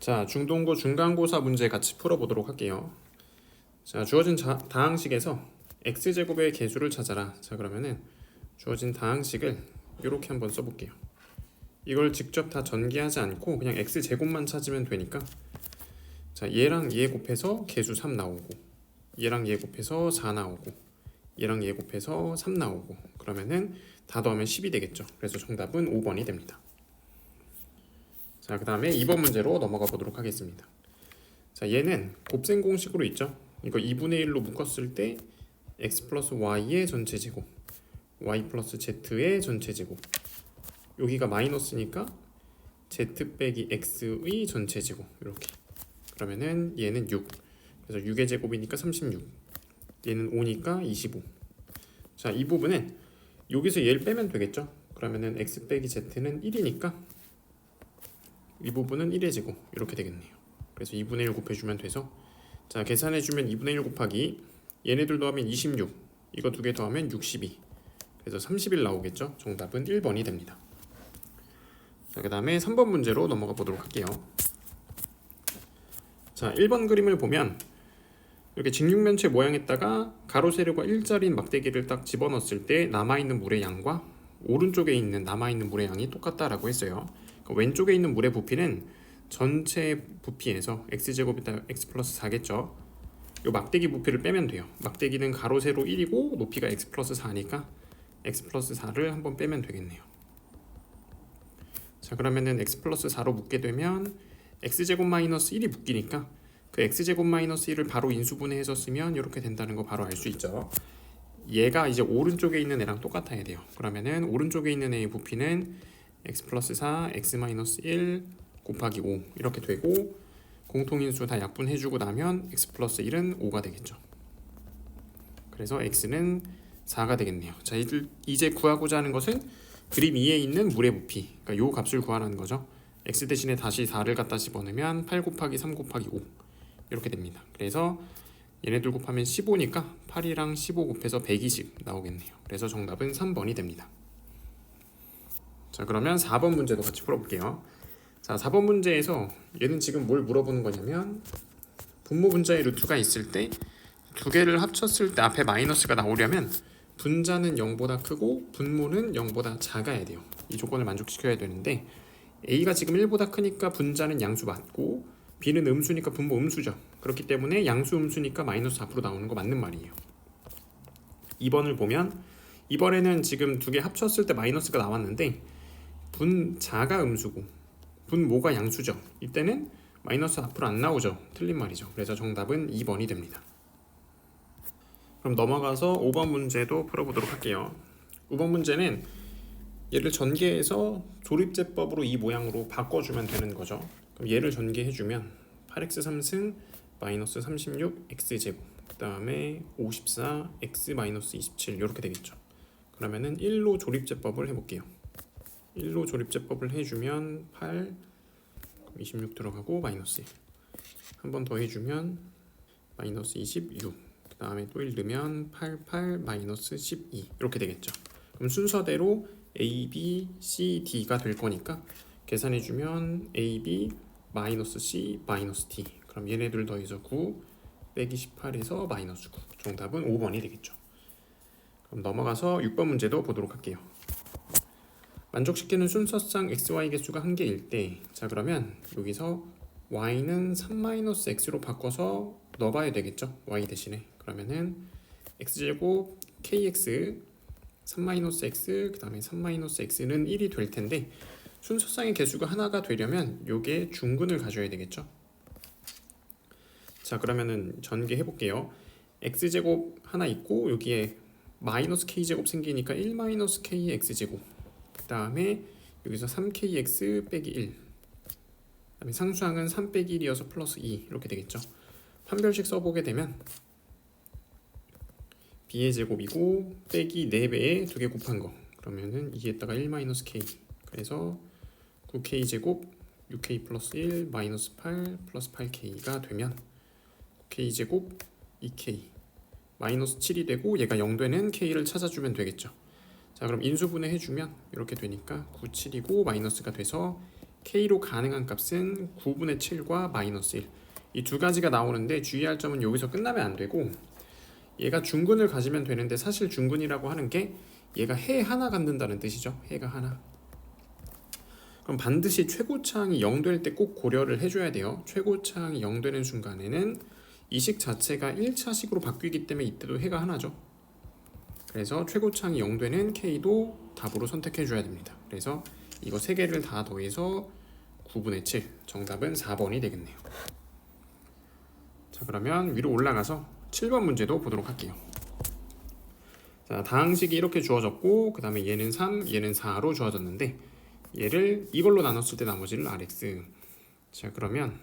자, 중등고 중간고사 문제 같이 풀어보도록 할게요. 자, 주어진 다항식에서 x제곱의 개수를 찾아라. 자, 그러면은 주어진 다항식을 이렇게 한번 써볼게요. 이걸 직접 다 전개하지 않고 그냥 x제곱만 찾으면 되니까, 자, 얘랑 얘 곱해서 개수 3 나오고, 얘랑 얘 곱해서 4 나오고, 얘랑 얘 곱해서 3 나오고, 그러면은 다 더하면 10이 되겠죠. 그래서 정답은 5번이 됩니다. 자, 그 다음에 2번 문제로 넘어가 보도록 하겠습니다. 자, 얘는 곱셈 공식으로 있죠. 이거 2분의 1로 묶었을 때 x 플러스 y의 전체 제곱, y 플러스 z의 전체 제곱, 여기가 마이너스니까 z 빼기 x의 전체 제곱, 이렇게. 그러면은 얘는 6, 그래서 6의 제곱이니까 36, 얘는 5니까 25. 자, 이 부분은 여기서 얘를 빼면 되겠죠. 그러면은 x 빼기 z는 1이니까 이 부분은 1의 제곱, 이렇게 되겠네요. 그래서 2분의 1 곱해주면 돼서, 자, 계산해주면 2분의 1 곱하기 얘네들 더하면 26, 이거 두 개 더하면 62, 그래서 31 나오겠죠. 정답은 1번이 됩니다. 자, 그 다음에 3번 문제로 넘어가 보도록 할게요. 자, 1번 그림을 보면 이렇게 직육면체 모양에다가 가로 세로가 일자리인 막대기를 딱 집어넣었을 때 남아있는 물의 양과 오른쪽에 있는 남아있는 물의 양이 똑같다라고 했어요. 왼쪽에 있는 물의 부피는 전체 부피에서 x제곱이다 x 플러스 4겠죠. 이 막대기 부피를 빼면 돼요. 막대기는 가로 세로 1이고 높이가 x 플러스 4니까 x 플러스 4를 한번 빼면 되겠네요. 자, 그러면은 x 플러스 4로 묶게 되면 x제곱 마이너스 1이 묶이니까 그 x제곱 마이너스 1을 바로 인수분해해서 쓰면 이렇게 된다는 거 바로 알 수 있죠. 얘가 이제 오른쪽에 있는 애랑 똑같아야 돼요. 그러면은 오른쪽에 있는 애의 부피는 x 플러스 4, x 마이너스 1 곱하기 5 이렇게 되고, 공통인수 다 약분해주고 나면 x 플러스 1은 5가 되겠죠. 그래서 x는 4가 되겠네요. 자, 이제 구하고자 하는 것은 그림 2에 있는 물의 부피, 그러니까 요 값을 구하라는 거죠. x 대신에 다시 4를 갖다 집어넣으면 8 곱하기 3 곱하기 5 이렇게 됩니다. 그래서 얘네들 곱하면 15니까 8이랑 15 곱해서 120 나오겠네요. 그래서 정답은 3번이 됩니다. 자, 그러면 4번 문제도 같이 풀어볼게요. 자, 4번 문제에서 얘는 지금 뭘 물어보는 거냐면, 분모 분자의 루트가 있을 때 두 개를 합쳤을 때 앞에 마이너스가 나오려면 분자는 0보다 크고 분모는 0보다 작아야 돼요. 이 조건을 만족시켜야 되는데, a가 지금 1보다 크니까 분자는 양수 맞고 b는 음수니까 분모 음수죠. 그렇기 때문에 양수 음수니까 마이너스 앞으로 나오는 거 맞는 말이에요. 2번을 보면 이번에는 지금 두 개 합쳤을 때 마이너스가 나왔는데 분자가 음수고 분모가 양수죠. 이때는 마이너스 앞으로 안 나오죠. 틀린 말이죠. 그래서 정답은 2번이 됩니다. 그럼 넘어가서 5번 문제도 풀어보도록 할게요. 5번 문제는 얘를 전개해서 조립제법으로 이 모양으로 바꿔주면 되는 거죠. 그럼 얘를 전개해주면 8x 3승 마이너스 36 x제곱, 그 다음에 54 x 마이너스 27 이렇게 되겠죠. 그러면은 1로 조립제법을 해볼게요. 1로 조립제법을 해주면 8, 26 들어가고 마이너스 1, 한 번 더 해주면 마이너스 26, 그 다음에 또 1 넣으면 88 마이너스 12 이렇게 되겠죠. 그럼 순서대로 A, B, C, D가 될 거니까 계산해주면 A, B 마이너스 C 마이너스 D, 그럼 얘네들 더해서 9 빼기 18에서 마이너스 9, 정답은 5번이 되겠죠. 그럼 넘어가서 6번 문제도 보도록 할게요. 만족시키는 순서상 xy 개수가 1개일 때, 자, 그러면 여기서 y는 3-x로 바꿔서 넣어봐야 되겠죠. y 대신에. 그러면은 x제곱 kx 3-x, 그 다음에 3-x는 1이 될 텐데, 순서상의 개수가 하나가 되려면 요게 중근을 가져야 되겠죠. 자, 그러면은 전개해 볼게요. x제곱 하나 있고 여기에 마이너스 k제곱 생기니까 1 마이너스 k x제곱, 그 다음에 여기서 3kx 빼기 1, 그 다음에 상수항은 3 빼기 1이어서 플러스 2 이렇게 되겠죠. 판별식 써보게 되면 b의 제곱이고 빼기 4배에 2개 곱한 거, 그러면은 2에다가 1 마이너스 k, 그래서 9k 제곱 6k 플러스 1 마이너스 8 플러스 8k가 되면 9k 제곱 2k 마이너스 7이 되고 얘가 0 되는 k를 찾아주면 되겠죠. 자, 그럼 인수분해 해주면 이렇게 되니까 9, 7이고 마이너스가 돼서 k로 가능한 값은 9분의 7과 마이너스 1. 이 두 가지가 나오는데 주의할 점은 여기서 끝나면 안 되고 얘가 중근을 가지면 되는데 사실 중근이라고 하는 게 얘가 해 하나 갖는다는 뜻이죠. 해가 하나. 그럼 반드시 최고차항이 0 될 때 꼭 고려를 해줘야 돼요. 최고차항이 0 되는 순간에는 이 식 자체가 1차식으로 바뀌기 때문에 이때도 해가 하나죠. 그래서 최고차항이 0 되는 K도 답으로 선택해줘야 됩니다. 그래서 이거 3개를 다 더해서 9분의 7. 정답은 4번이 되겠네요. 자, 그러면 위로 올라가서 7번 문제도 보도록 할게요. 자, 다항식이 이렇게 주어졌고 그 다음에 얘는 3, 얘는 4로 주어졌는데 얘를 이걸로 나눴을 때 나머지를 Rx. 자, 그러면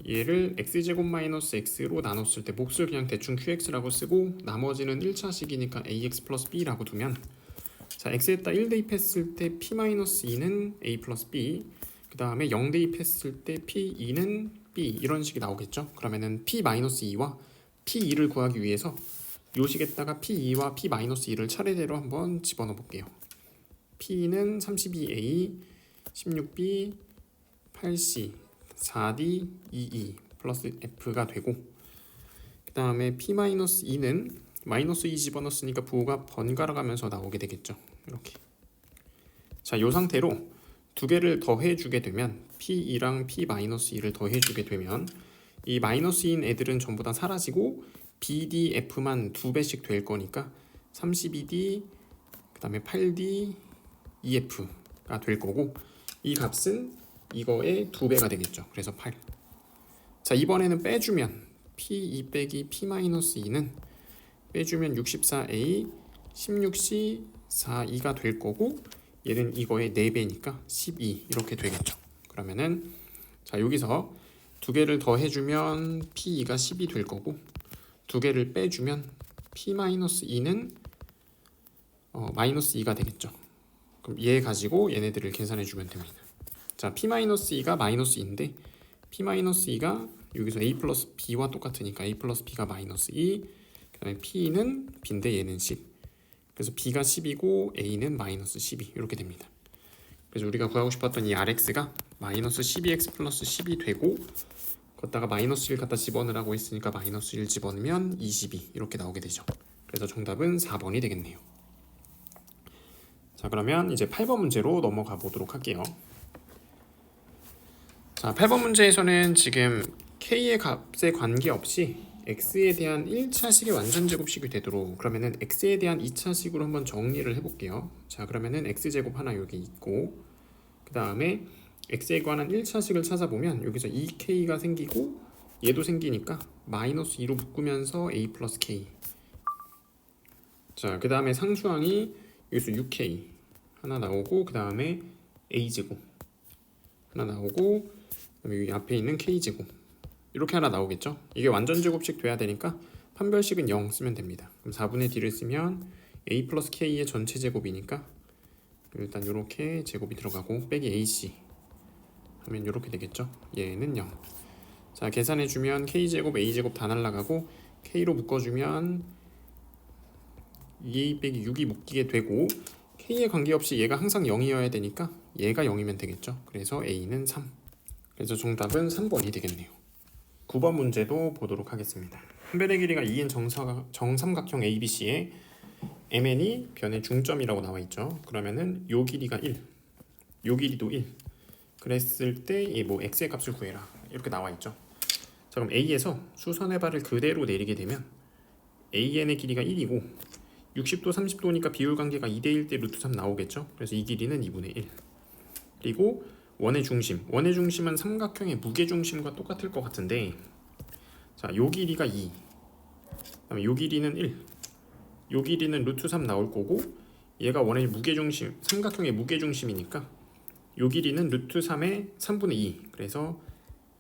얘를 x제곱 마이너스 x로 나눴을 때 몫을 그냥 대충 qx라고 쓰고 나머지는 1차식이니까 ax 플러스 b라고 두면 자, x에다 1 대입했을 때 p 마이너스 2는 a 플러스 b 그 다음에 0 대입했을 때 p2는 b 이런 식이 나오겠죠. 그러면은 p 마이너스 2와 p2를 구하기 위해서 요 식에다가 p2와 p 마이너스 2를 차례대로 한번 집어넣어 볼게요. p는 32a 16b 8c 4d 22 플러스 f가 되고 그 다음에 p-2는 마이너스 2 집어넣었으니까 부호가 번갈아 가면서 나오게 되겠죠. 이렇게. 자, 요 상태로 두 개를 더해주게 되면 p2랑 p-2를 더해주게 되면 이 마이너스 2인 애들은 전부 다 사라지고 bd, f만 2배씩 될 거니까 32d 그 다음에 8d, 2f가 될 거고 이 값은 이거의 2배가 되겠죠. 그래서 8. 자, 이번에는 빼주면 p2 빼기 p-2는 빼주면 64a 16c 42가 될 거고 얘는 이거의 4배니까 12 이렇게 되겠죠. 그러면은 자, 여기서 두 개를 더해주면 p2가 10이 될 거고 두 개를 빼주면 p-2는 마이너스 2가 되겠죠. 그럼 얘 가지고 얘네들을 계산해주면 됩니다. 자, p-2가 마이너스 2인데 p-2가 여기서 a 플러스 b와 똑같으니까 a 플러스 b가 마이너스 2 그 다음에 p는 b인데 얘는 10 그래서 b가 10이고 a는 마이너스 12 이렇게 됩니다. 그래서 우리가 구하고 싶었던 이 rx가 마이너스 12x 플러스 10이 되고 걷다가 마이너스 1 갖다 집어넣으라고 했으니까 마이너스 1 집어넣으면 22 이렇게 나오게 되죠. 그래서 정답은 4번이 되겠네요. 자, 그러면 이제 8번 문제로 넘어가 보도록 할게요. 자, 8번 문제에서는 지금 k의 값에 관계없이 x에 대한 1차식의 완전제곱식이 되도록 그러면은 x에 대한 2차식으로 한번 정리를 해볼게요. 자, 그러면은 x제곱 하나 여기 있고 그 다음에 x에 관한 1차식을 찾아보면 여기서 2k가 생기고 얘도 생기니까 마이너스 2로 묶으면서 a 플러스 k. 자, 그 다음에 상수항이 여기서 6k 하나 나오고 그 다음에 a제곱 하나 나오고 여기 앞에 있는 k제곱 이렇게 하나 나오겠죠. 이게 완전제곱식 돼야 되니까 판별식은 0 쓰면 됩니다. 그럼 4분의 d를 쓰면 a 플러스 k의 전체 제곱이니까 일단 이렇게 제곱이 들어가고 빼기 ac 하면 이렇게 되겠죠. 얘는 0. 자, 계산해주면 k제곱 a제곱 다 날라가고 k로 묶어주면 2a 빼기 6이 묶이게 되고 k에 관계없이 얘가 항상 0이어야 되니까 얘가 0이면 되겠죠. 그래서 a는 3. 그래서 정답은 3번이 되겠네요. 9번 문제도 보도록 하겠습니다. 한 변의 길이가 2인 정삼각형 ABC에 MN이 변의 중점이라고 나와 있죠. 그러면은 요 길이가 1, 요 길이도 1. 그랬을 때 이 뭐 x의 값을 구해라 이렇게 나와 있죠. 자, 그럼 A에서 수선의 발을 그대로 내리게 되면 AN의 길이가 1이고 60도 30도니까 비율 관계가 2대1 대 루트 3 나오겠죠. 그래서 이 길이는 2분의 1. 그리고 원의 중심은 삼각형의 무게중심과 똑같을 것 같은데 자, 요 길이가 2 그다음에 요 길이는 1 요 길이는 루트 3 나올 거고 얘가 원의 무게중심 삼각형의 무게중심이니까 요 길이는 루트 3의 3분의 2 그래서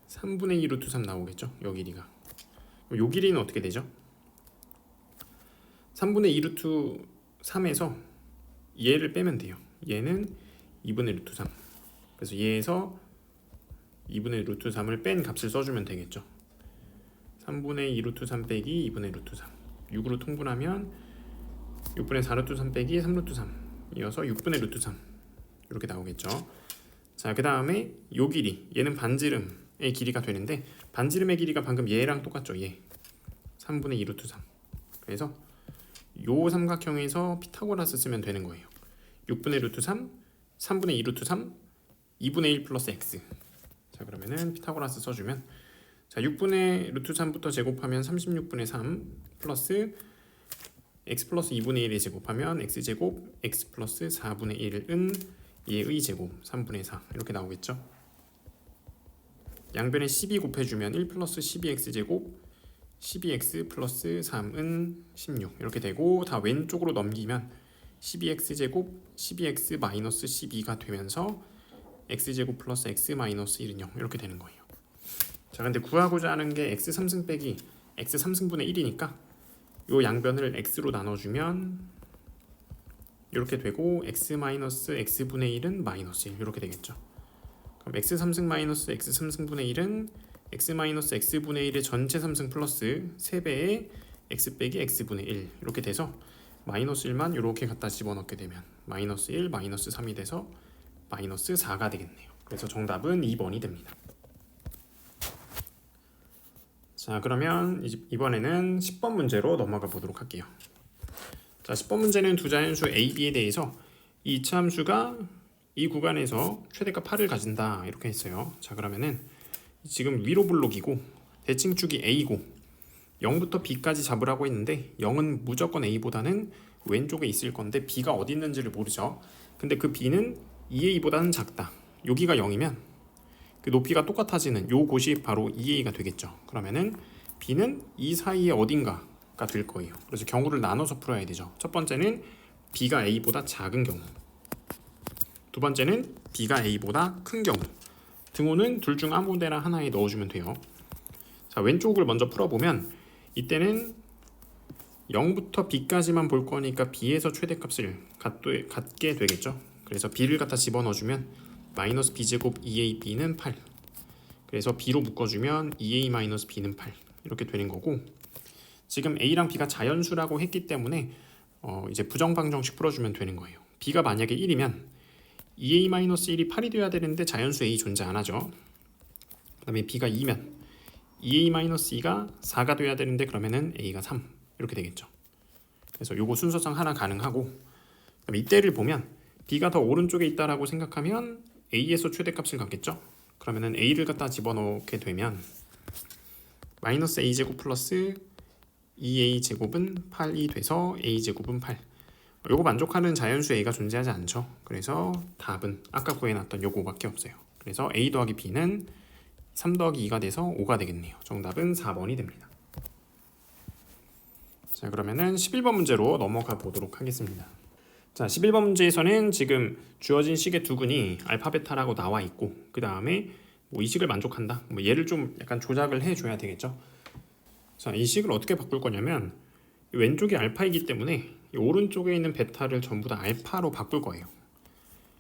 3분의 2 루트 3 나오겠죠. 요 길이가 요 길이는 어떻게 되죠? 3분의 2 루트 3에서 얘를 빼면 돼요. 얘는 2분의 루트 3 그래서 얘에서 2분의 루트 3을 뺀 값을 써주면 되겠죠. 3분의 2 루트 3 빼기 2분의 루트 3 6으로 통분하면 6분의 4 루트 3 빼기 3 루트 3 이어서 6분의 루트 3 이렇게 나오겠죠. 자, 그 다음에 요 길이, 얘는 반지름의 길이가 되는데 반지름의 길이가 방금 얘랑 똑같죠. 얘 3분의 2 루트 3. 그래서 요 삼각형에서 피타고라스 쓰면 되는 거예요. 6분의 루트 3, 3분의 2 루트 3, 2분의 1 플러스 x. 자, 그러면은 피타고라스 써주면, 자, 6분의 루트 3부터 제곱하면 36분의 3 플러스 x 플러스 2분의 1에 제곱하면 x제곱 x 플러스 4분의 1은 얘의 제곱 3분의 4 이렇게 나오겠죠. 양변에 12 곱해주면 1 플러스 12x제곱 12x 플러스 3은 16 이렇게 되고, 다 왼쪽으로 넘기면 12x제곱 12x 마이너스 12가 되면서 x제곱 플러스 x 마이너스 1은 0 이렇게 되는 거예요. 자, 근데 구하고자 하는 게 x 3승 빼기 x 3승분의 1이니까 요 양변을 x로 나눠주면 이렇게 되고, x 마이너스 x분의 1은 마이너스 1 이렇게 되겠죠. 그럼 x 3승 마이너스 x 3승분의 1은 x 마이너스 x분의 1의 전체 3승 플러스 3배의 x 빼기 x분의 1 이렇게 돼서 마이너스 1만 이렇게 갖다 집어넣게 되면 마이너스 1, 마이너스 3이 돼서 마이너스 4가 되겠네요. 그래서 정답은 2번이 됩니다. 자, 그러면 이번에는 10번 문제로 넘어가 보도록 할게요. 자, 10번 문제는 두 자연수 a, b에 대해서 이 이차함수가 이 구간에서 최대값 8을 가진다 이렇게 했어요. 자, 그러면은 지금 위로 블록이고 대칭축이 a고 0부터 b까지 잡으라고 했는데 0은 무조건 a보다는 왼쪽에 있을 건데 b가 어디 있는지를 모르죠. 근데 그 b는 2a보다는 작다. 여기가 0이면 그 높이가 똑같아지는 요 곳이 바로 2a가 되겠죠. 그러면은 b는 이 사이에 어딘가가 될 거예요. 그래서 경우를 나눠서 풀어야 되죠. 첫 번째는 b가 a보다 작은 경우, 두 번째는 b가 a보다 큰 경우. 등호는 둘 중 아무 데나 하나에 넣어주면 돼요. 자, 왼쪽을 먼저 풀어보면 이때는 0부터 b까지만 볼 거니까 b에서 최대값을 갖게 되겠죠. 그래서 b를 갖다 집어넣어주면 마이너스 b제곱 2ab는 8. 그래서 b로 묶어주면 2a 마이너스 b는 8 이렇게 되는 거고, 지금 a랑 b가 자연수라고 했기 때문에 이제 부정방정식 풀어주면 되는 거예요. b가 만약에 1이면 2a 마이너스 1이 8이 돼야 되는데 자연수 a 존재 안 하죠. 그 다음에 b가 2면 2a 마이너스 2가 4가 돼야 되는데 그러면은 a가 3 이렇게 되겠죠. 그래서 요거 순서상 하나 가능하고, 그다음에 이때를 보면 b가 더 오른쪽에 있다라고 생각하면 a에서 최대값을 갖겠죠. 그러면은 a를 갖다 집어넣게 되면 마이너스 a제곱 플러스 2a 제곱은 8이 돼서 a 제곱은 8. 요거 만족하는 자연수 a가 존재하지 않죠. 그래서 답은 아까 구해놨던 요거밖에 없어요. 그래서 a 더하기 b는 3 더하기 2가 돼서 5가 되겠네요. 정답은 4번이 됩니다. 자, 그러면은 11번 문제로 넘어가 보도록 하겠습니다. 자, 11번 문제에서는 지금 주어진 식의 두근이 알파 베타라고 나와 있고, 그 다음에 뭐 이 식을 만족한다, 뭐 얘를 좀 약간 조작을 해줘야 되겠죠. 자, 이 식을 어떻게 바꿀 거냐면 왼쪽이 알파이기 때문에 이 오른쪽에 있는 베타를 전부 다 알파로 바꿀 거예요.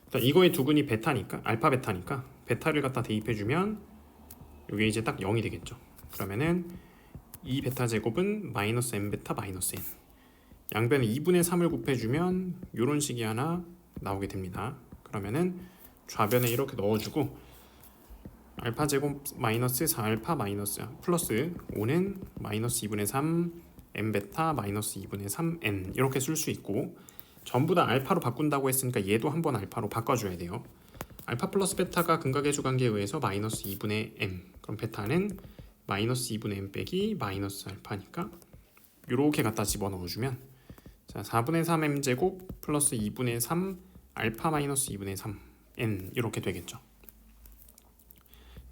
일단 이거의 두근이 베타니까, 알파 베타니까 베타를 갖다 대입해주면 이게 이제 딱 0이 되겠죠. 그러면은 이 베타 제곱은 마이너스 m 베타 마이너스 n. 양변에 2분의 3을 곱해주면 이런 식이 하나 나오게 됩니다. 그러면은 좌변에 이렇게 넣어주고 알파 제곱 마이너스 4알파 마이너스 플러스 5는 마이너스 2분의 3 m 베타 마이너스 2분의 3 n 이렇게 쓸 수 있고, 전부 다 알파로 바꾼다고 했으니까 얘도 한번 알파로 바꿔줘야 돼요. 알파 플러스 베타가 근각의 주관계에 의해서 마이너스 2분의 m, 그럼 베타는 마이너스 2분의 m 빼기 마이너스 알파니까 이렇게 갖다 집어넣어주면, 자, 4분의 3m 제곱 플러스 2분의 3 알파 마이너스 2분의 3 n 이렇게 되겠죠.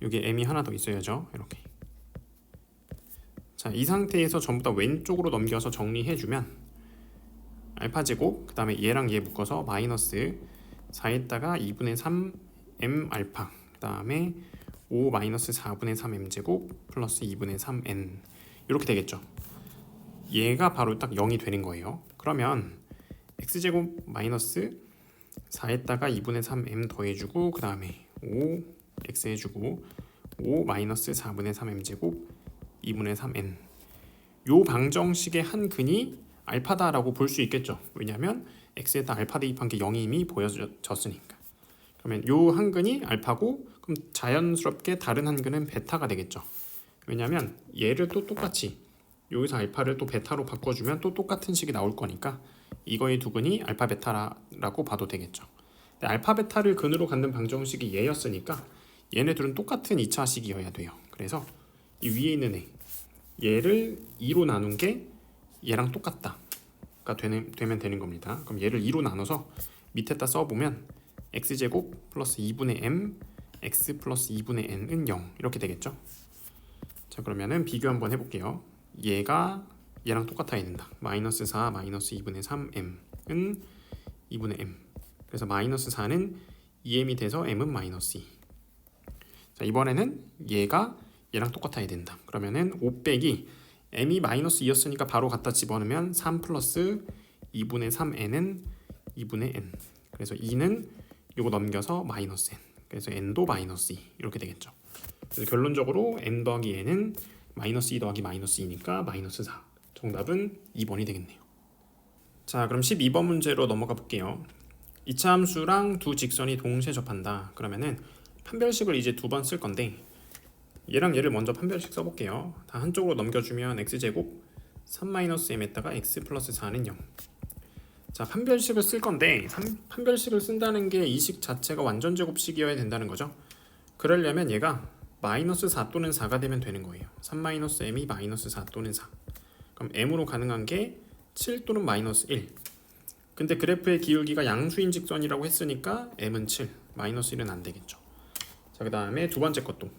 여기 m이 하나 더 있어야죠. 이렇게. 자, 이 상태에서 전부 다 왼쪽으로 넘겨서 정리해주면 알파 제곱, 그 다음에 얘랑 얘 묶어서 마이너스 4에다가 2분의 3 m 알파, 그 다음에 5 마이너스 4분의 3 m 제곱 플러스 2분의 3 n 이렇게 되겠죠. 얘가 바로 딱 0이 되는 거예요. 그러면 x제곱 마이너스 4에다가 2분의 3 m 더해주고, 그 다음에 5 x 해주고 5 마이너스 4분의 3 m 제곱 2분의 3 n. 요 방정식의 한 근이 알파다라고 볼 수 있겠죠. 왜냐하면 x에다 알파 대입한 게 0이 이미 보여졌으니까. 그러면 요 한근이 알파고 그럼 자연스럽게 다른 한근은 베타가 되겠죠. 왜냐하면 얘를 또 똑같이 여기서 알파를 또 베타로 바꿔주면 또 똑같은 식이 나올 거니까 이거의 두 근이 알파 베타라고 봐도 되겠죠. 근데 알파 베타를 근으로 갖는 방정식이 얘였으니까 얘네들은 똑같은 2차식이어야 돼요. 그래서 이 위에 있는 애 얘를 2로 나눈 게 얘랑 똑같다가 되면 되는 겁니다. 그럼 얘를 2로 나눠서 밑에다 써보면 x제곱 플러스 2분의 m x 플러스 2분의 n은 0 이렇게 되겠죠. 자 그러면은 비교 한번 해볼게요. 얘가 얘랑 똑같아야 된다. 마이너스 4 마이너스 2분의 3m은 2분의 m. 그래서 마이너스 4는 2m이 돼서 m은 마이너스 2. 자 이번에는 얘가 얘랑 똑같아야 된다. 그러면은 5 빼기 m이 마이너스 2였으니까 바로 갖다 집어넣으면 3 플러스 2분의 3n은 2분의 n. 그래서 2는 요거 넘겨서 마이너스 n. 그래서 n도 마이너스 2 이렇게 되겠죠. 그래서 결론적으로 n 더하기 n은 마이너스 2 더하기 마이너스 2니까 마이너스 4. 정답은 2번이 되겠네요. 자 그럼 12번 문제로 넘어가 볼게요. 이차 함수랑 두 직선이 동시에 접한다. 그러면은 판별식을 이제 두 번 쓸 건데 얘랑 얘를 먼저 판별식 써볼게요. 다 한쪽으로 넘겨주면 x제곱 3-m에다가 x 플러스 4는 0. 자 판별식을 쓸 건데 판별식을 쓴다는 게 이 식 자체가 완전 제곱식이어야 된다는 거죠. 그러려면 얘가 마이너스 4 또는 4가 되면 되는 거예요. 3-m이 마이너스 4 또는 4. 그럼 m으로 가능한 게 7 또는 마이너스 1. 근데 그래프의 기울기가 양수인 직선이라고 했으니까 m은 7, 마이너스 1은 안 되겠죠. 자 그 다음에 두 번째 것도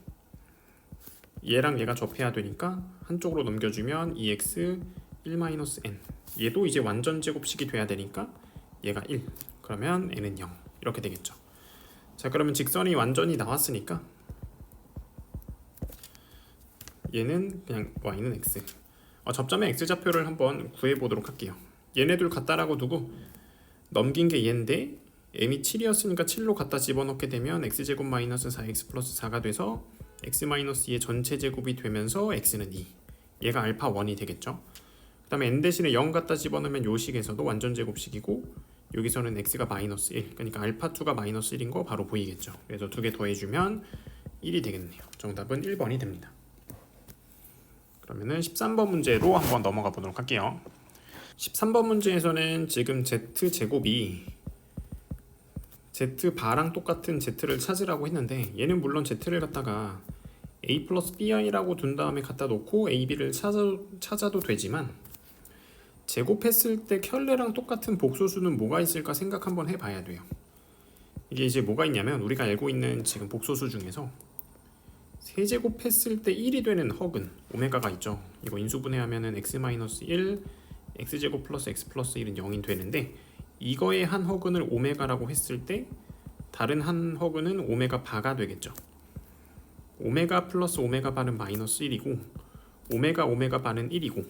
얘랑 얘가 접해야 되니까 한쪽으로 넘겨주면 2x 1-n. 얘도 이제 완전 제곱식이 돼야 되니까 얘가 1. 그러면 n은 0. 이렇게 되겠죠. 자 그러면 직선이 완전히 나왔으니까 얘는 그냥 y는 x. 접점의 x좌표를 한번 구해보도록 할게요. 얘네들 같다라고 두고 넘긴 게 얘인데 m이 7이었으니까 7로 갖다 집어넣게 되면 x제곱 마이너스 4x 플러스 4가 돼서 x 마이너스 2의 전체 제곱이 되면서 x는 2. 얘가 알파 1이 되겠죠. 그 다음에 n 대신에 0 갖다 집어넣으면 요 식에서도 완전 제곱식이고 여기서는 x가 마이너스 1. 그러니까 알파 2가 마이너스 1인 거 바로 보이겠죠. 그래서 두 개 더해주면 1이 되겠네요. 정답은 1번이 됩니다. 그러면은 13번 문제로 한번 넘어가 보도록 할게요. 13번 문제에서는 지금 z제곱이 z바랑 똑같은 z를 찾으라고 했는데 얘는 물론 z를 갖다가 a 플러스 bi라고 둔 다음에 갖다 놓고 ab를 찾아도 되지만 제곱했을 때 켤레랑 똑같은 복소수는 뭐가 있을까 생각 한번 해봐야 돼요. 이게 이제 뭐가 있냐면 우리가 알고 있는 지금 복소수 중에서 세제곱했을 때 1이 되는 허근 오메가가 있죠. 이거 인수분해하면은 x-1 x제곱 플러스 x 플러스 1은 0이 되는데 이거의 한 허근을 오메가라고 했을 때 다른 한 허근은 오메가 바가 되겠죠. 오메가 플러스 오메가 바는 마이너스 1이고 오메가 바는 1이고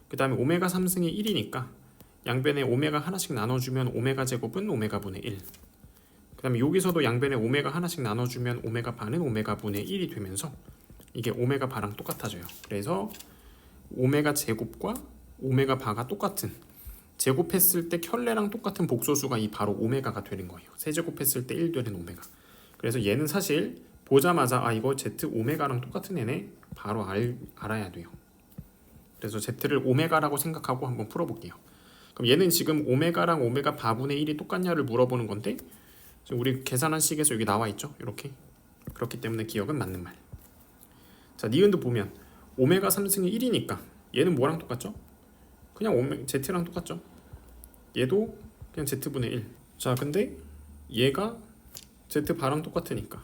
그 다음에 오메가 3승이 1이니까 양변에 오메가 하나씩 나눠주면 오메가 제곱은 오메가 분의 1. 그 다음에 여기서도 양변에 오메가 하나씩 나눠주면 오메가 바는 오메가 분의 1이 되면서 이게 오메가 바랑 똑같아져요. 그래서 오메가 제곱과 오메가 바가 똑같은 제곱했을 때 켤레랑 똑같은 복소수가 이 바로 오메가가 되는 거예요. 세제곱했을 때 1 되는 오메가. 그래서 얘는 사실 보자마자 이거 z 오메가랑 똑같은 애네 바로 알아야 돼요. 그래서 z를 오메가라고 생각하고 한번 풀어볼게요. 그럼 얘는 지금 오메가랑 오메가 바분의 1이 똑같냐를 물어보는 건데 지금 우리 계산한 식에서 여기 나와 있죠. 이렇게. 그렇기 때문에 기억은 맞는 말. 자, 니은도 보면 오메가 3승이 1이니까 얘는 뭐랑 똑같죠? 그냥 z랑 똑같죠. 얘도 그냥 z분의 1. 자 근데 얘가 z바랑 똑같으니까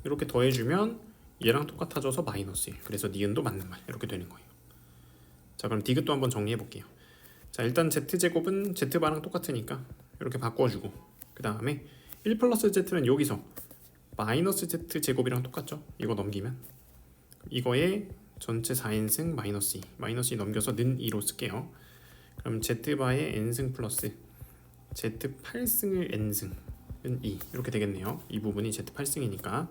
이렇게 더해주면 얘랑 똑같아져서 마이너스 1. 그래서 니은도 맞는 말. 이렇게 되는 거예요. 자 그럼 디귿도 한번 정리해 볼게요. 자 일단 z제곱은 z바랑 똑같으니까 이렇게 바꿔주고 그 다음에 1 플러스 z는 여기서 마이너스 z제곱이랑 똑같죠. 이거 넘기면 이거에 전체 4n승 마이너스 2 마이너스 2 넘겨서 는 2로 쓸게요. 그럼 z바의 n승 플러스 z8승을 n승은 2 이렇게 되겠네요. 이 부분이 z8승이니까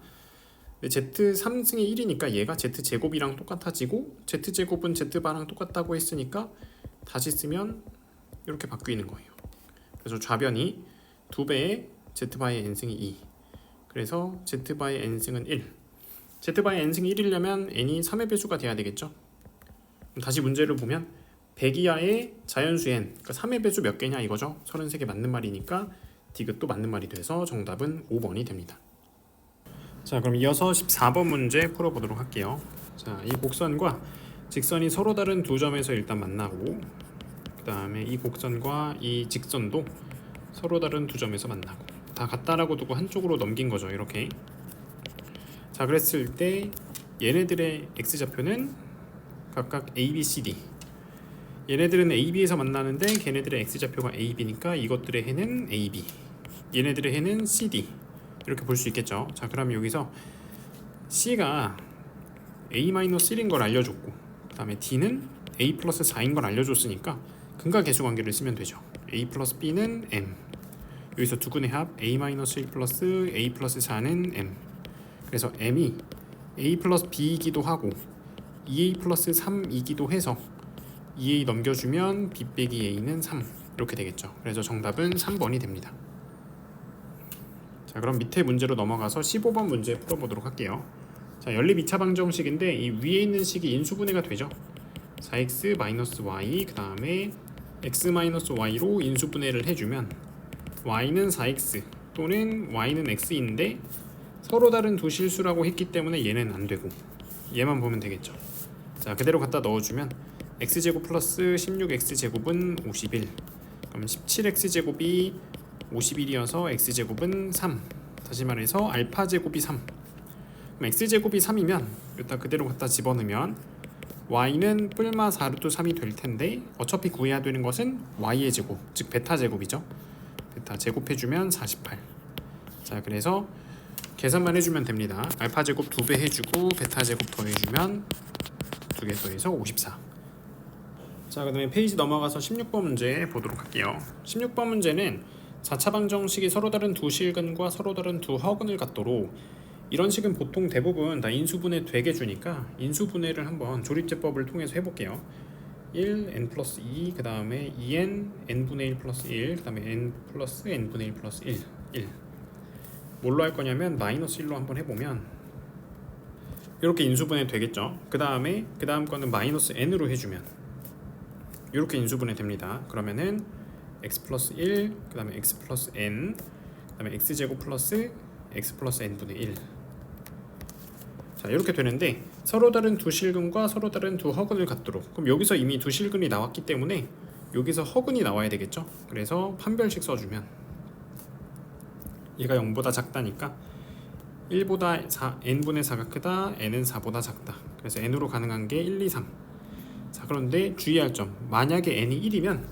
z3승이 1이니까 얘가 z제곱이랑 똑같아지고 z제곱은 z바랑 똑같다고 했으니까 다시 쓰면 이렇게 바뀌는 거예요. 그래서 좌변이 2배의 z바의 n승이 2 그래서 z 바이 n승은 1. z 바이 n승이 1이려면 n이 3의 배수가 돼야 되겠죠. 그럼 다시 문제를 보면 100 이하의 자연수 n, 그러니까 3의 배수 몇 개냐 이거죠. 33개 맞는 말이니까 디귿도 맞는 말이 돼서 정답은 5번이 됩니다. 자, 그럼 이어서 14번 문제 풀어보도록 할게요. 자, 이 곡선과 직선이 서로 다른 두 점에서 일단 만나고, 그 다음에 이 곡선과 이 직선도 서로 다른 두 점에서 만나고, 다 같다라고 두고 한쪽으로 넘긴 거죠. 이렇게. 자, 그랬을 때 얘네들의 x좌표는 각각 a, b, c, d. 얘네들은 a, b에서 만나는데 걔네들의 x좌표가 a, b니까 이것들의 해는 a, b. 얘네들의 해는 c, d. 이렇게 볼 수 있겠죠. 자, 그럼 여기서 c가 a-1인 걸 알려줬고, 그 다음에 d는 a 플러스 4인 걸 알려줬으니까 근과 계수 관계를 쓰면 되죠. a 플러스 b는 m. 여기서 두근의 합 a-1 플러스 a 플러스 4는 m. 그래서 m이 a 플러스 b이기도 하고 2a 플러스 3이기도 해서 2a 넘겨주면 b 빼기 a는 3 이렇게 되겠죠. 그래서 정답은 3번이 됩니다. 자, 그럼 밑에 문제로 넘어가서 15번 문제 풀어보도록 할게요. 자, 연립 2차 방정식인데 이 위에 있는 식이 인수분해가 되죠. 4x-y 그 다음에 x-y로 인수분해를 해주면 y는 4x 또는 y는 x인데 서로 다른 두 실수라고 했기 때문에 얘는 안 되고 얘만 보면 되겠죠. 자, 그대로 갖다 넣어주면 x제곱 플러스 16x제곱은 51. 그럼 17x제곱이 51이어서 x제곱은 3. 다시 말해서 알파제곱이 3. 그럼 x제곱이 3이면 여기다 그대로 갖다 집어넣으면 y는 뿔마 4루트 3이 될 텐데 어차피 구해야 되는 것은 y의 제곱, 즉 베타 제곱이죠. 베타 제곱해주면 48. 자, 그래서 계산만 해주면 됩니다. 알파 제곱 2배 해주고 베타 제곱 더해주면 2개 더해서 54. 자, 그 다음에 페이지 넘어가서 16번 문제 보도록 할게요. 16번 문제는 4차 방정식이 서로 다른 두 실근과 서로 다른 두 허근을 갖도록, 이런 식은 보통 대부분 다 인수분해 되게 주니까 인수분해를 한번 조립제법을 통해서 해볼게요. 1, n 플러스 2, 그 다음에 2n, n분의 1 플러스 1, 그 다음에 n 플러스 n분의 1 플러스 1, 1. 뭘로 할 거냐면 마이너스 1로 한번 해보면 이렇게 인수분해 되겠죠. 그 다음 거는 마이너스 n으로 해주면 이렇게 인수분해 됩니다. 그러면은 x 플러스 1, 그 다음에 x 플러스 n, 그 다음에 x제곱 플러스 x 플러스 n분의 1. 자, 이렇게 되는데 서로 다른 두 실근과 서로 다른 두 허근을 갖도록, 그럼 여기서 이미 두 실근이 나왔기 때문에 여기서 허근이 나와야 되겠죠. 그래서 판별식 써주면 얘가 0보다 작다니까 1보다 4, n분의 4가 크다, n은 4보다 작다. 그래서 n으로 가능한 게 1, 2, 3. 자, 그런데 주의할 점, 만약에 n이 1이면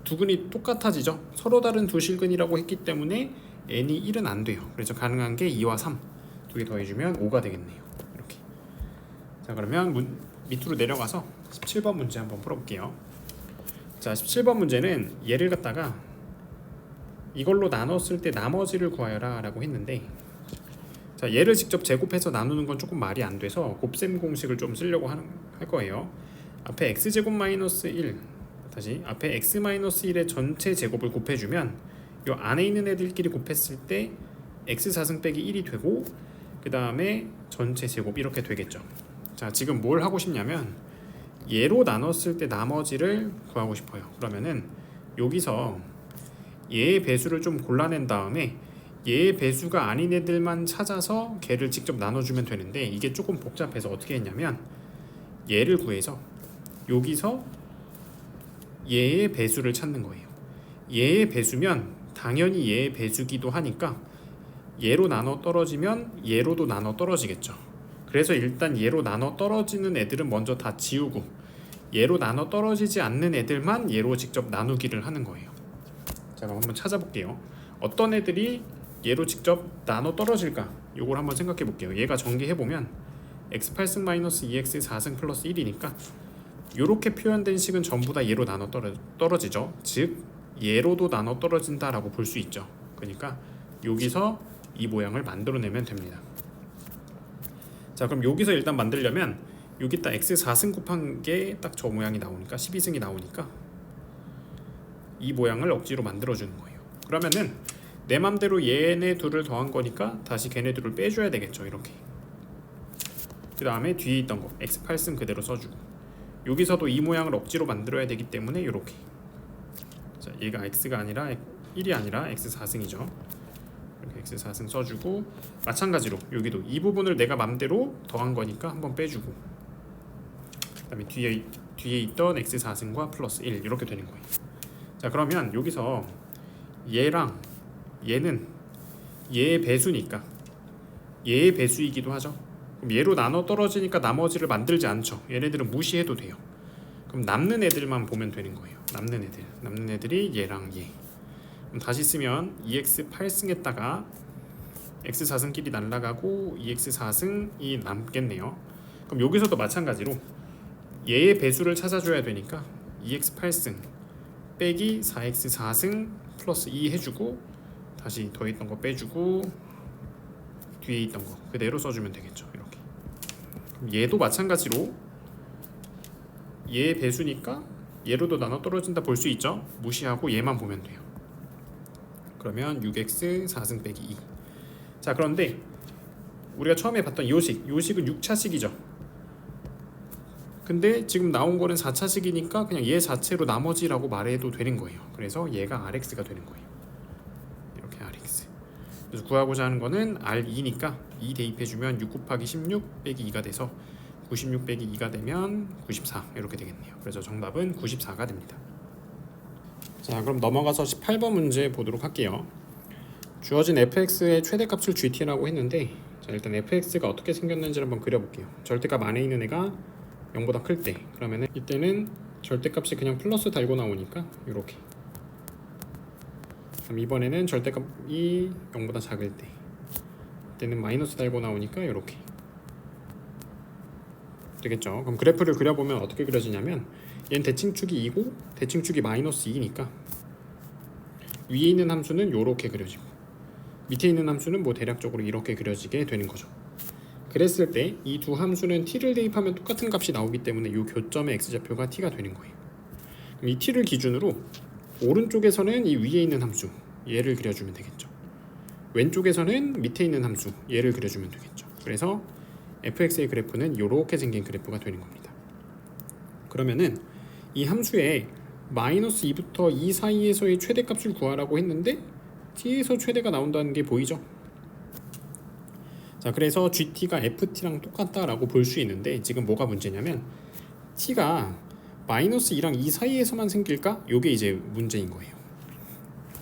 두 근이 똑같아지죠. 서로 다른 두 실근이라고 했기 때문에 n이 1은 안 돼요. 그래서 가능한 게 2와 3 두 개 더해주면 5가 되겠네요. 이렇게. 자, 그러면 밑으로 내려가서 17번 문제 한번 풀어볼게요. 자, 17번 문제는 얘를 갖다가 이걸로 나눴을 때 나머지를 구하여라 라고 했는데, 자, 얘를 직접 제곱해서 나누는 건 조금 말이 안 돼서 곱셈 공식을 좀 쓰려고 할 거예요. 앞에 x제곱 마이너스 1, 다시 앞에 x 마이너스 1의 전체 제곱을 곱해주면 이 안에 있는 애들끼리 곱했을 때 x 4승 빼기 1이 되고, 그 다음에 전체 제곱 이렇게 되겠죠. 자, 지금 뭘 하고 싶냐면 얘로 나눴을 때 나머지를 구하고 싶어요. 그러면은 여기서 얘의 배수를 좀 골라낸 다음에 얘의 배수가 아닌 애들만 찾아서 걔를 직접 나눠주면 되는데, 이게 조금 복잡해서 어떻게 했냐면 얘를 구해서 여기서 얘의 배수를 찾는 거예요. 얘의 배수면 당연히 얘의 배수기도 하니까 얘로 나눠 떨어지면 얘로도 나눠 떨어지겠죠. 그래서 일단 얘로 나눠 떨어지는 애들은 먼저 다 지우고 얘로 나눠 떨어지지 않는 애들만 얘로 직접 나누기를 하는 거예요. 자, 그럼 한번 찾아볼게요. 어떤 애들이 얘로 직접 나눠 떨어질까? 요걸 한번 생각해 볼게요. 얘가 전개해보면 x 8승 마이너스 2x 4승 플러스 1이니까 요렇게 표현된 식은 전부 다 얘로 나눠 떨어지죠. 즉 얘로도 나눠 떨어진다라고 볼 수 있죠. 그러니까 여기서 이 모양을 만들어내면 됩니다. 자, 그럼 여기서 일단 만들려면 여기다 x 4승 곱한 게 딱 저 모양이 나오니까 12승이 나오니까 이 모양을 억지로 만들어주는 거예요. 그러면은 내 맘대로 얘네 둘을 더한 거니까 다시 걔네 둘을 빼줘야 되겠죠. 이렇게. 그 다음에 뒤에 있던 거 x8승 그대로 써주고, 여기서도 이 모양을 억지로 만들어야 되기 때문에 이렇게. 자, 얘가 x가 아니라 1이 아니라 x4승이죠. 이렇게 x4승 써주고, 마찬가지로 여기도 이 부분을 내가 맘대로 더한 거니까 한번 빼주고, 그 다음에 뒤에 있던 x4승과 플러스 1 이렇게 되는 거예요. 자, 그러면 여기서 얘랑 얘는 얘의 배수니까 얘의 배수이기도 하죠. 그럼 얘로 나눠 떨어지니까 나머지를 만들지 않죠. 얘네들은 무시해도 돼요. 그럼 남는 애들만 보면 되는 거예요. 남는 애들이 얘랑 얘. 그럼 다시 쓰면 2x8승에다가 x4승끼리 날라가고 2x4승이 남겠네요. 그럼 여기서도 마찬가지로 얘의 배수를 찾아줘야 되니까 2x8승 빼기 4x4승 플러스 2 해주고, 다시 더했던 거 빼주고, 뒤에 있던 거 그대로 써주면 되겠죠. 이렇게. 그럼 얘도 마찬가지로 얘의 배수니까 얘로도 나눠 떨어진다 볼 수 있죠. 무시하고 얘만 보면 돼요. 그러면 6x 4승 빼기 2. 자, 그런데 우리가 처음에 봤던 요식은 6차식이죠. 근데 지금 나온 거는 4차식이니까 그냥 얘 자체로 나머지라고 말해도 되는 거예요. 그래서 얘가 RX가 되는 거예요. 이렇게 RX. 그래서 구하고자 하는 거는 R2니까 2 대입해주면 6 곱하기 16 빼기 2가 돼서 96 빼기 2가 되면 94 이렇게 되겠네요. 그래서 정답은 94가 됩니다. 자, 그럼 넘어가서 18번 문제 보도록 할게요. 주어진 fx의 최대값을 gt라고 했는데, 자, 일단 fx가 어떻게 생겼는지 한번 그려볼게요. 절대값 안에 있는 애가 0보다 클 때, 그러면은 이때는 절대값이 그냥 플러스 달고 나오니까 이렇게. 그럼 이번에는 절대값이 0보다 작을 때, 이때는 마이너스 달고 나오니까 이렇게 되겠죠. 그럼 그래프를 그려보면 어떻게 그려지냐면, 얘는 대칭축이 2고 대칭축이 마이너스 2니까 위에 있는 함수는 이렇게 그려지고 밑에 있는 함수는 뭐 대략적으로 이렇게 그려지게 되는 거죠. 그랬을 때 이 두 함수는 t를 대입하면 똑같은 값이 나오기 때문에 이 교점의 x좌표가 t가 되는 거예요. 그럼 이 t를 기준으로 오른쪽에서는 이 위에 있는 함수 얘를 그려주면 되겠죠. 왼쪽에서는 밑에 있는 함수 얘를 그려주면 되겠죠. 그래서 fx의 그래프는 이렇게 생긴 그래프가 되는 겁니다. 그러면은 이 함수에 마이너스 2부터 2 사이에서의 최대값을 구하라고 했는데 t에서 최대가 나온다는 게 보이죠? 자, 그래서 gt가 ft랑 똑같다라고 볼 수 있는데, 지금 뭐가 문제냐면 t가 마이너스 2랑 2 사이에서만 생길까? 요게 이제 문제인 거예요.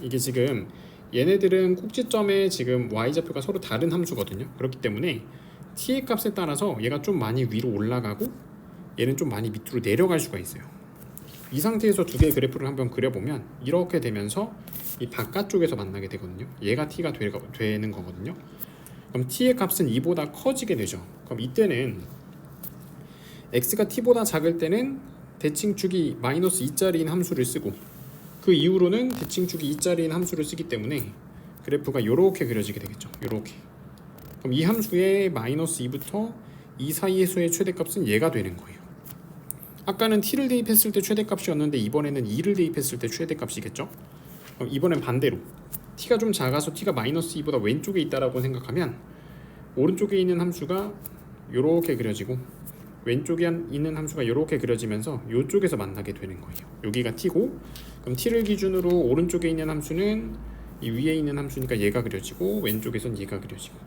이게 지금 얘네들은 꼭지점에 지금 y좌표가 서로 다른 함수거든요. 그렇기 때문에 t의 값에 따라서 얘가 좀 많이 위로 올라가고 얘는 좀 많이 밑으로 내려갈 수가 있어요. 이 상태에서 두 개의 그래프를 한번 그려보면 이렇게 되면서 이 바깥쪽에서 만나게 되거든요. 얘가 t가 되는 거거든요. 그럼 t의 값은 2보다 커지게 되죠. 그럼 이때는 x가 t보다 작을 때는 대칭축이 마이너스 2짜리인 함수를 쓰고, 그 이후로는 대칭축이 2짜리인 함수를 쓰기 때문에 그래프가 이렇게 그려지게 되겠죠. 이렇게. 그럼 이 함수의 마이너스 2부터 2 사이에서의 최대값은 얘가 되는 거예요. 아까는 t를 대입했을 때 최대값이었는데 이번에는 2를 대입했을 때 최대값이겠죠. 그럼 이번엔 반대로 t가 좀 작아서 t가 마이너스 2보다 왼쪽에 있다라고 생각하면 오른쪽에 있는 함수가 이렇게 그려지고 왼쪽에 있는 함수가 이렇게 그려지면서 이쪽에서 만나게 되는 거예요. 여기가 t고, 그럼 t를 기준으로 오른쪽에 있는 함수는 이 위에 있는 함수니까 얘가 그려지고 왼쪽에선 얘가 그려지고,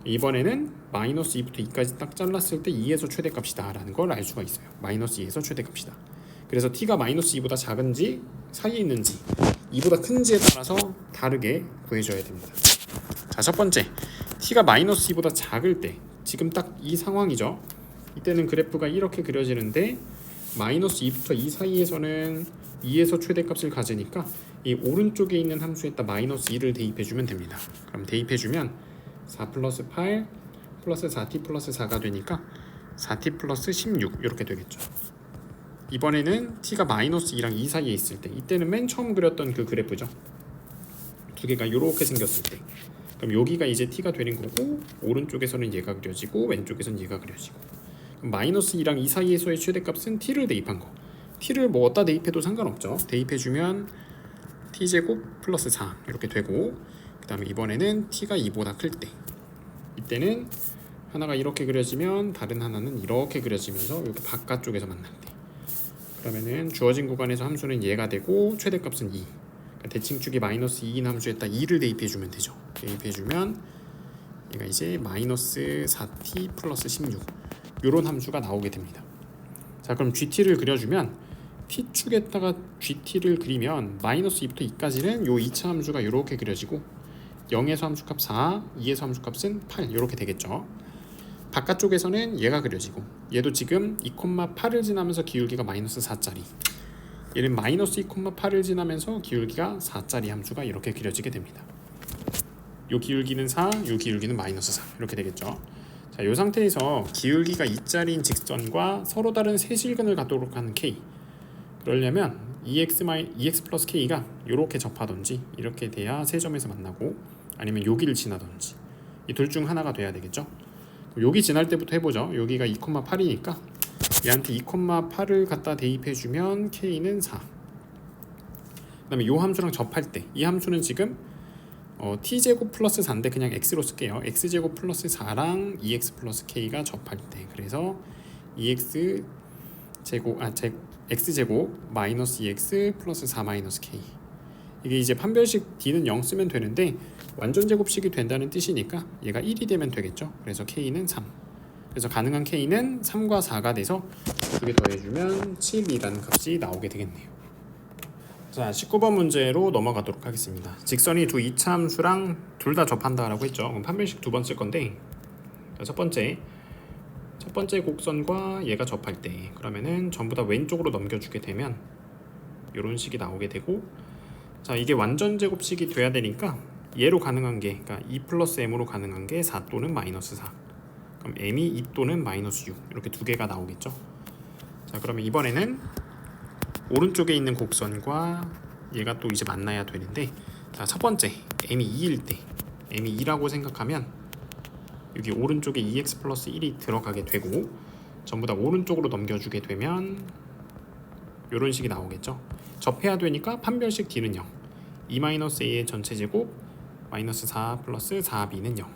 이번에는 마이너스 2부터 2까지 딱 잘랐을 때 2에서 최대값이다 라는 걸 알 수가 있어요. 마이너스 2에서 최대값이다. 그래서 t가 마이너스 2보다 작은지 사이에 있는지 2보다 큰지에 따라서 다르게 구해줘야 됩니다. 자, 첫 번째, t가 마이너스 2보다 작을 때, 지금 딱 이 상황이죠. 이때는 그래프가 이렇게 그려지는데 마이너스 2부터 2 사이에서는 2에서 최대값을 가지니까 이 오른쪽에 있는 함수에다 마이너스 2를 대입해주면 됩니다. 그럼 대입해주면 4 플러스 8 플러스 4t 플러스 4가 되니까 4t 플러스 16 이렇게 되겠죠. 이번에는 t가 마이너스 2랑 2 사이에 있을 때, 이때는 맨 처음 그렸던 그 그래프죠. 두 개가 이렇게 생겼을 때, 그럼 여기가 이제 t가 되는 거고, 오른쪽에서는 얘가 그려지고 왼쪽에서는 얘가 그려지고, 그럼 마이너스 2랑 2 사이에서의 최대값은 t를 대입한 거. t를 뭐 어디다 대입해도 상관없죠. 대입해주면 t제곱 플러스 4 이렇게 되고, 다음에 이번에는 t가 2보다 클 때, 이때는 하나가 이렇게 그려지면 다른 하나는 이렇게 그려지면서 이렇게 바깥쪽에서 만날 때, 그러면은 주어진 구간에서 함수는 얘가 되고 최대값은 2. 그러니까 대칭축이 마이너스 2인 함수에다 2를 대입해주면 되죠. 대입해주면 얘가 이제 마이너스 4t 플러스 16 이런 함수가 나오게 됩니다. 자, 그럼 gt를 그려주면 t축에다가 gt를 그리면 마이너스 2부터 2까지는 요 2차 함수가 이렇게 그려지고 0에서 함수값 4, 2에서 함수값은 8 이렇게 되겠죠. 바깥쪽에서는 얘가 그려지고 얘도 지금 2,8을 지나면서 기울기가 마이너스 4짜리, 얘는 마이너스 2,8을 지나면서 기울기가 4짜리 함수가 이렇게 그려지게 됩니다. 요 기울기는 4, 요 기울기는 마이너스 4 이렇게 되겠죠. 자, 요 상태에서 기울기가 2짜리인 직선과 서로 다른 세실근을 갖도록 하는 k, 그러려면 EX 플러스 K가 이렇게 접하던지 이렇게 돼야 세 점에서 만나고, 아니면 여기를 지나던지 이 둘 중 하나가 돼야 되겠죠. 여기 지날 때부터 해보죠. 여기가 2,8이니까 얘한테 2,8을 갖다 대입해주면 K는 4. 그 다음에 이 함수랑 접할 때 이 함수는 지금 t제곱 플러스 4인데 그냥 x로 쓸게요. x제곱 플러스 4랑 2x 플러스 k가 접할 때, 그래서 x제곱 마이너스 2x 플러스 4 마이너스 k, 이게 이제 판별식 d는 0 쓰면 되는데 완전 제곱식이 된다는 뜻이니까 얘가 1이 되면 되겠죠. 그래서 k는 3. 그래서 가능한 k는 3과 4가 돼서 두 개 더해주면 7이라는 값이 나오게 되겠네요. 자, 19번 문제로 넘어가도록 하겠습니다. 직선이 두 이차 함수랑 둘 다 접한다라고 했죠. 그럼 판별식 두 번 쓸 건데, 첫 번째 곡선과 얘가 접할 때 그러면은 전부 다 왼쪽으로 넘겨주게 되면 이런 식이 나오게 되고, 자, 이게 완전 제곱식이 돼야 되니까 얘로 가능한 게, 그러니까 2 플러스 m으로 가능한 게 4 또는 마이너스 4, 그럼 m이 2 또는 마이너스 6 이렇게 두 개가 나오겠죠. 자, 그러면 이번에는 오른쪽에 있는 곡선과 얘가 또 이제 만나야 되는데, 자, 첫 번째 m이 2일 때, m이 2라고 생각하면 여기 오른쪽에 2x 플러스 1이 들어가게 되고 전부 다 오른쪽으로 넘겨주게 되면 이런 식이 나오겠죠. 접해야 되니까 판별식 d는 0, 2-a의 전체 제곱 마이너스 4 플러스 4b는 0.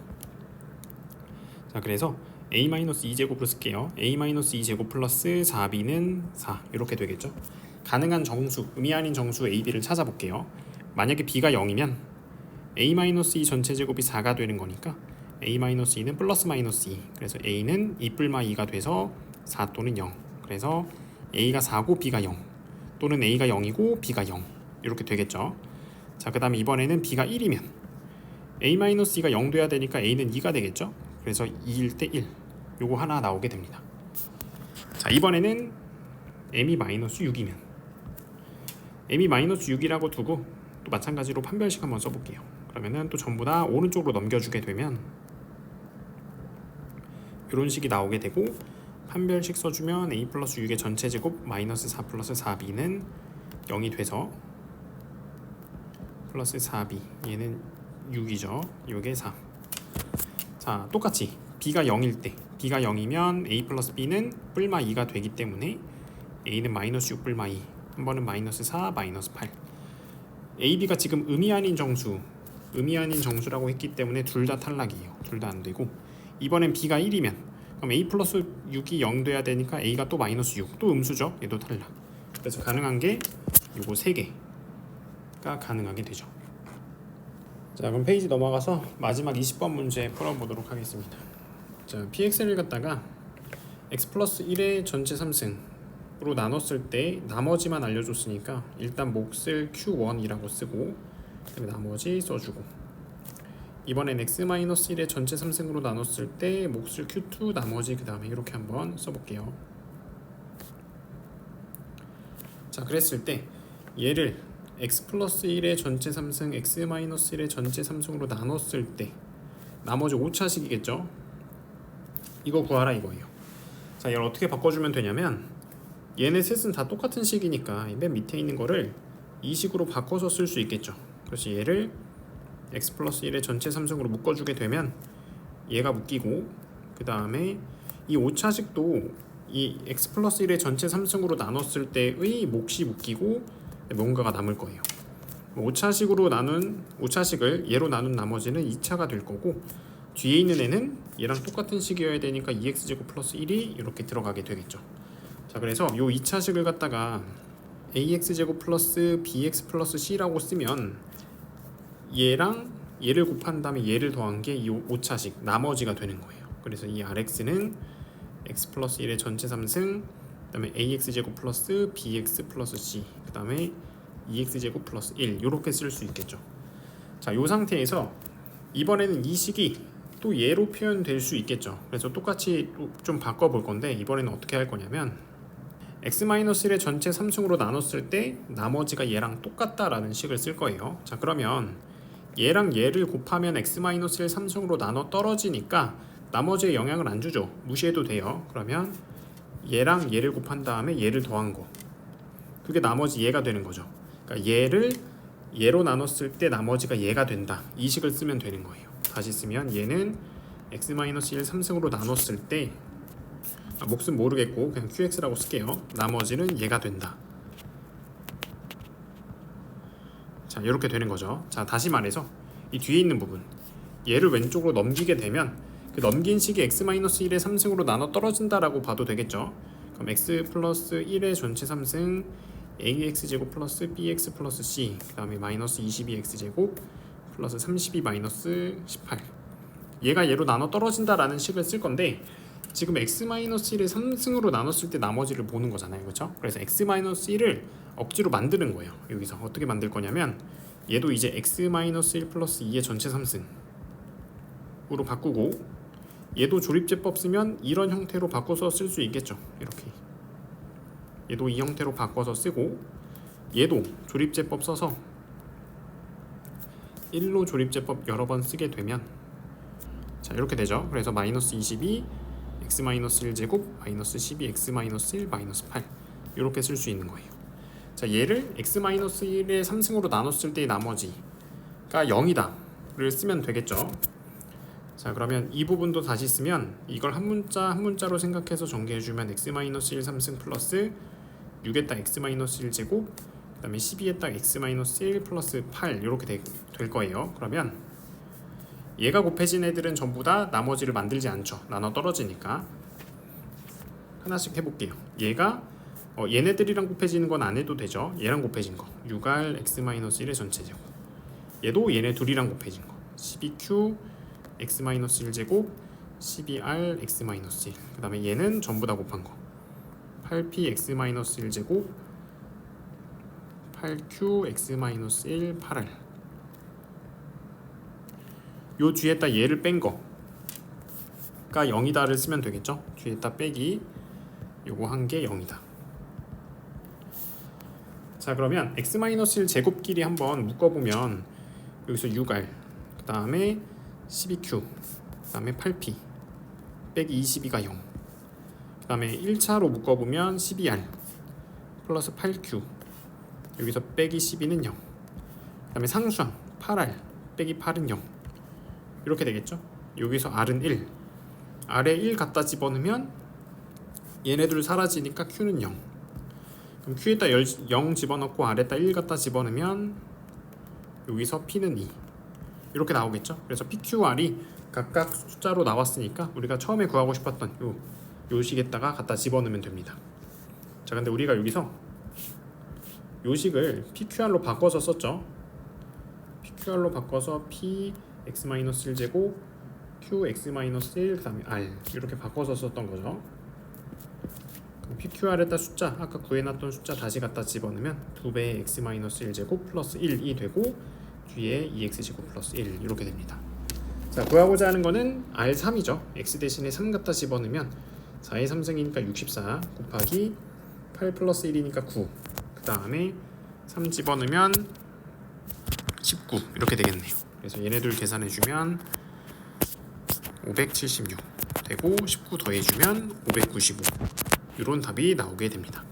자, 그래서 a-2제곱으로 쓸게요. a-2제곱 플러스 4b는 4 이렇게 되겠죠. 가능한 정수, 의미 아닌 정수 a, b를 찾아볼게요. 만약에 b가 0이면 a-2 전체 제곱이 4가 되는 거니까 a-2는 플러스 마이너스 2, 그래서 a는 2뿔마2가 돼서 4 또는 0, 그래서 a가 4고 b가 0, 또는 a가 0이고 b가 0 이렇게 되겠죠. 자, 그 다음에 이번에는 b가 1이면 a-2가 0 돼야 되니까 a는 2가 되겠죠. 그래서 2일 때 1, 요거 하나 나오게 됩니다. 자, 이번에는 m이 마이너스 6이면 m이 마이너스 6이라고 두고 또 마찬가지로 판별식 한번 써볼게요. 그러면은 또 전부 다 오른쪽으로 넘겨주게 되면 이런 식이 나오게 되고, 판별식 써주면 a 플러스 6의 전체 제곱 마이너스 4 플러스 4b는 0이 돼서 플러스 4b, 얘는 6이죠. 요게 4. 자, 똑같이 b가 0일 때, b가 0이면 a 플러스 b는 뿔마 2가 되기 때문에 a는 마이너스 6 뿔마 2, 한 번은 마이너스 4 마이너스 8. a, b가 지금 의미 아닌 정수라고 했기 때문에 둘 다 탈락이에요. 둘 다 안 되고, 이번엔 b가 1이면 그럼 a 플러스 6이 0 돼야 되니까 a가 또 마이너스 6, 또 음수죠. 얘도 탈락. 그래서 가능한 게 요거 3개가 가능하게 되죠. 자, 그럼 페이지 넘어가서 마지막 20번 문제 풀어보도록 하겠습니다. 자, px를 갖다가 x 플러스 1의 전체 3승으로 나눴을 때 나머지만 알려줬으니까 일단 몫을 q1이라고 쓰고 나머지 써주고, 이번엔 x-1의 전체 3승으로 나눴을 때 몫을 q2 나머지 그 다음에 이렇게 한번 써볼게요. 자, 그랬을 때 얘를 x 플러스 1의 전체 3승 x-1의 전체 3승으로 나눴을 때 나머지 5차식이겠죠. 이거 구하라 이거예요. 자, 얘를 어떻게 바꿔주면 되냐면 얘네 셋은 다 똑같은 식이니까 맨 밑에 있는 거를 이 식으로 바꿔서 쓸 수 있겠죠. 그래서 얘를 x 플러스 1의 전체 3승으로 묶어주게 되면 얘가 묶이고, 그 다음에 이 5차식도 이 x 플러스 1의 전체 3승으로 나눴을 때의 몫이 묶이고 뭔가가 남을 거예요. 오차식으로 나눈 오차식을 얘로 나눈 나머지는 2차가 될 거고 뒤에 있는 애는 얘랑 똑같은 식이어야 되니까 2x제곱 플러스 1이 이렇게 들어가게 되겠죠. 자, 그래서 요 2차식을 갖다가 ax제곱 플러스 bx 플러스 c라고 쓰면 얘랑 얘를 곱한 다음에 얘를 더한 게 이 5차식 나머지가 되는 거예요. 그래서 이 rx는 x 플러스 1의 전체 3승, 그 다음에 ax제곱 플러스 bx 플러스 c, 그 다음에 2x제곱 플러스 1 이렇게 쓸 수 있겠죠. 자, 이 상태에서 이번에는 이 식이 또 얘로 표현될 수 있겠죠. 그래서 똑같이 좀 바꿔볼 건데 이번에는 어떻게 할 거냐면 x-1의 전체 3승으로 나눴을 때 나머지가 얘랑 똑같다라는 식을 쓸 거예요. 자, 그러면 얘랑 얘를 곱하면 x-1 3승으로 나눠 떨어지니까 나머지에 영향을 안 주죠. 무시해도 돼요. 그러면 얘랑 얘를 곱한 다음에 얘를 더한 거, 그게 나머지 얘가 되는 거죠. 그러니까 얘를 얘로 나눴을 때 나머지가 얘가 된다, 이 식을 쓰면 되는 거예요. 다시 쓰면 얘는 x-1 3승으로 나눴을 때 몫은 모르겠고 그냥 qx라고 쓸게요. 나머지는 얘가 된다. 자, 이렇게 되는 거죠. 자, 다시 말해서 이 뒤에 있는 부분 얘를 왼쪽으로 넘기게 되면 그 넘긴 식이 x-1의 3승으로 나눠 떨어진다라고 봐도 되겠죠. 그럼 x 플러스 1의 전체 3승 ax제곱 플러스 bx 플러스 c, 그 다음에 마이너스 22x제곱 플러스 32 마이너스 18, 얘가 얘로 나눠 떨어진다라는 식을 쓸 건데 지금 x-1의 3승으로 나눴을 때 나머지를 보는 거잖아요. 그렇죠? 그래서 x-1을 억지로 만드는 거예요. 여기서 어떻게 만들 거냐면 얘도 이제 x-1 플러스 2의 전체 3승으로 바꾸고 얘도 조립제법 쓰면 이런 형태로 바꿔서 쓸 수 있겠죠. 이렇게 얘도 이 형태로 바꿔서 쓰고 얘도 조립제법 써서 1로 조립제법 여러 번 쓰게 되면 자, 이렇게 되죠. 그래서 마이너스 22 x-1제곱 마이너스 12 x-1 마이너스 8 이렇게 쓸 수 있는 거예요. 자, 얘를 x-1의 3승으로 나눴을 때의 나머지가 0이다를 쓰면 되겠죠. 자, 그러면 이 부분도 다시 쓰면 이걸 한 문자 한 문자로 생각해서 전개해주면 x-1 3승 플러스 6에다 x-1제곱 그 다음에 12에다 x-1 플러스 8 이렇게 될 거예요. 그러면 얘가 곱해진 애들은 전부 다 나머지를 만들지 않죠. 나눠 떨어지니까. 하나씩 해볼게요. 얘가 얘네들이랑 곱해지는 건 안 해도 되죠. 얘랑 곱해진 거 6r x-1의 전체 제곱, 얘도 얘네 둘이랑 곱해진 거 12q x-1제곱 12r x-1, 그 다음에 얘는 전부 다 곱한 거 8p x-1제곱 8q x-1 8r, 요 뒤에다 얘를 뺀 거가 0이다를 쓰면 되겠죠. 뒤에다 빼기 요거 한 게 0이다. 자, 그러면 x-1 제곱끼리 한번 묶어보면 여기서 6r 그 다음에 12q 그 다음에 8p 빼기 22가 0, 그 다음에 1차로 묶어보면 12r 플러스 8q 여기서 빼기 12는 0, 그 다음에 상수항 8r 빼기 8은 0 이렇게 되겠죠. 여기서 r은 1, r에 1 갖다 집어넣으면 얘네들 사라지니까 q는 0. 그럼 q에다 0 집어넣고 r에다 1 갖다 집어넣으면 여기서 p는 2 이렇게 나오겠죠. 그래서 pqr이 각각 숫자로 나왔으니까 우리가 처음에 구하고 싶었던 요 식에다가 갖다 집어넣으면 됩니다. 자, 근데 우리가 여기서 요 식을 pqr로 바꿔서 썼죠. pqr로 바꿔서 p x-1제곱 q x-1 그 다음에 r 이렇게 바꿔서 썼던 거죠. 그럼 pqr에다 숫자 아까 구해놨던 숫자 다시 갖다 집어넣으면 2배의 x-1제곱 플러스 1이 되고 뒤에 2x제곱 플러스 1 이렇게 됩니다. 자, 구하고자 하는 거는 r3이죠. x 대신에 3 갖다 집어넣으면 4의 3승이니까 64 곱하기 8 플러스 1이니까 9, 그 다음에 3 집어넣으면 19 이렇게 되겠네요. 그래서 얘네들 계산해주면 576 되고 19 더해주면 595 이런 답이 나오게 됩니다.